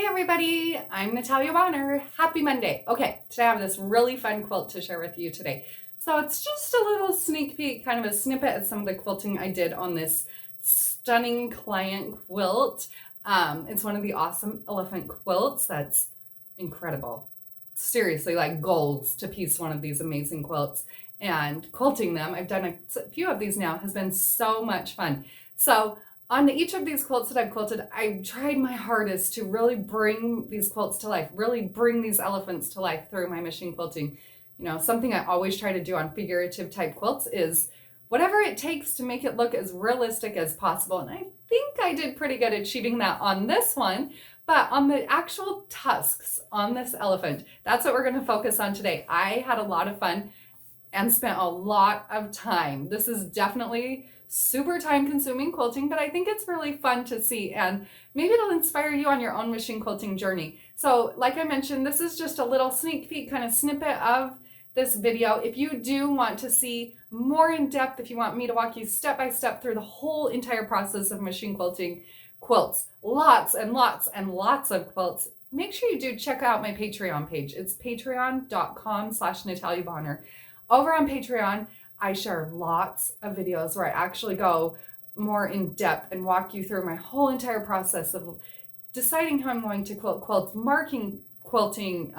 everybody, I'm Natalia Bonner. Happy Monday. Okay, today I have this really fun quilt to share with you today. So it's just a little sneak peek, kind of a snippet of some of the quilting I did on this stunning client quilt. It's one of the awesome elephant quilts that's incredible. Seriously, like goals to piece one of these amazing quilts. And quilting them, I've done a few of these now, has been so much fun. So on each of these quilts that I've quilted, I tried my hardest to really bring these quilts to life, really bring these elephants to life through my machine quilting. You know, something I always try to do on figurative type quilts is whatever it takes to make it look as realistic as possible. And I think I did pretty good at achieving that on this one. But on the actual tusks on this elephant, that's what we're going to focus on today. I had a lot of fun and spent a lot of time. This is definitely super time consuming quilting, but I think it's really fun to see, and maybe it'll inspire you on your own machine quilting journey. So like I mentioned, this is just a little sneak peek kind of snippet of this video. If you do want to see more in depth, if you want me to walk you step by step through the whole entire process of machine quilting quilts, lots and lots and lots of quilts, make sure you do check out my Patreon page. It's patreon.com/Natalia Bonner. Over on Patreon, I share lots of videos where I actually go more in depth and walk you through my whole entire process of deciding how I'm going to quilt quilts, marking quilting,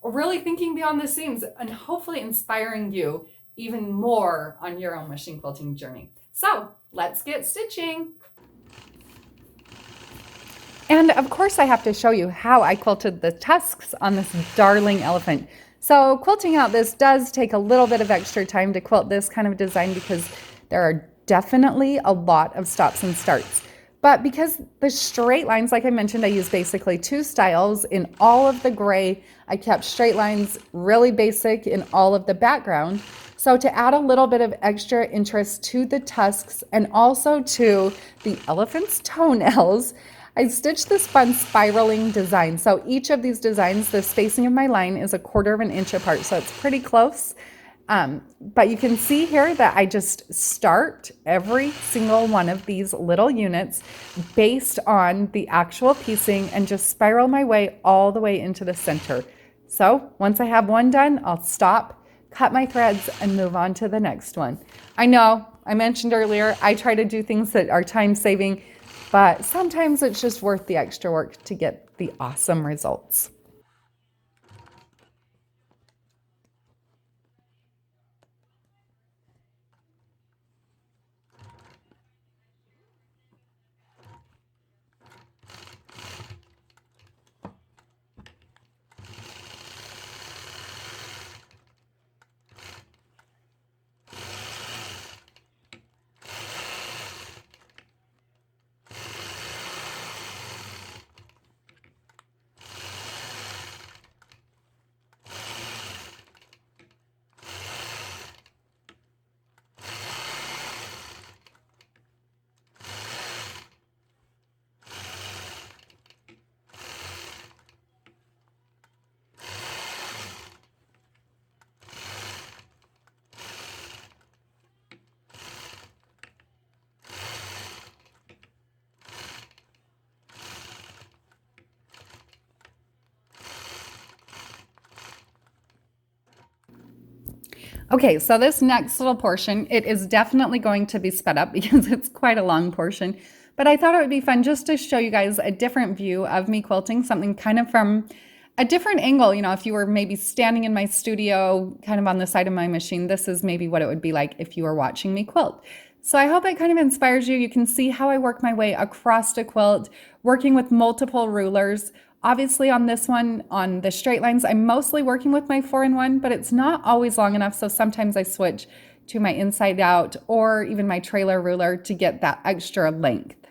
or really thinking beyond the seams, and hopefully inspiring you even more on your own machine quilting journey. So let's get stitching. And of course I have to show you how I quilted the tusks on this darling elephant. So quilting out this does take a little bit of extra time to quilt this kind of design because there are definitely a lot of stops and starts. But because the straight lines, like I mentioned, I used basically two styles in all of the gray. I kept straight lines really basic in all of the background. So to add a little bit of extra interest to the tusks and also to the elephant's toenails, I stitched this fun spiraling design. So each of these designs, the spacing of my line is 1/4 inch apart, so it's pretty close. But you can see here that I just start every single one of these little units based on the actual piecing and just spiral my way all the way into the center. So once I have one done, I'll stop, cut my threads, and move on to the next one. I know, I mentioned earlier, I try to do things that are time saving, but sometimes it's just worth the extra work to get the awesome results. Okay, so this next little portion, it is definitely going to be sped up because it's quite a long portion, but I thought it would be fun just to show you guys a different view of me quilting, something kind of from a different angle. You know, if you were maybe standing in my studio, kind of on the side of my machine, this is maybe what it would be like if you were watching me quilt. So I hope it kind of inspires you. You can see how I work my way across a quilt, working with multiple rulers. Obviously on this one, on the straight lines, I'm mostly working with my 4-in-1, but it's not always long enough. So sometimes I switch to my inside out or even my trailer ruler to get that extra length.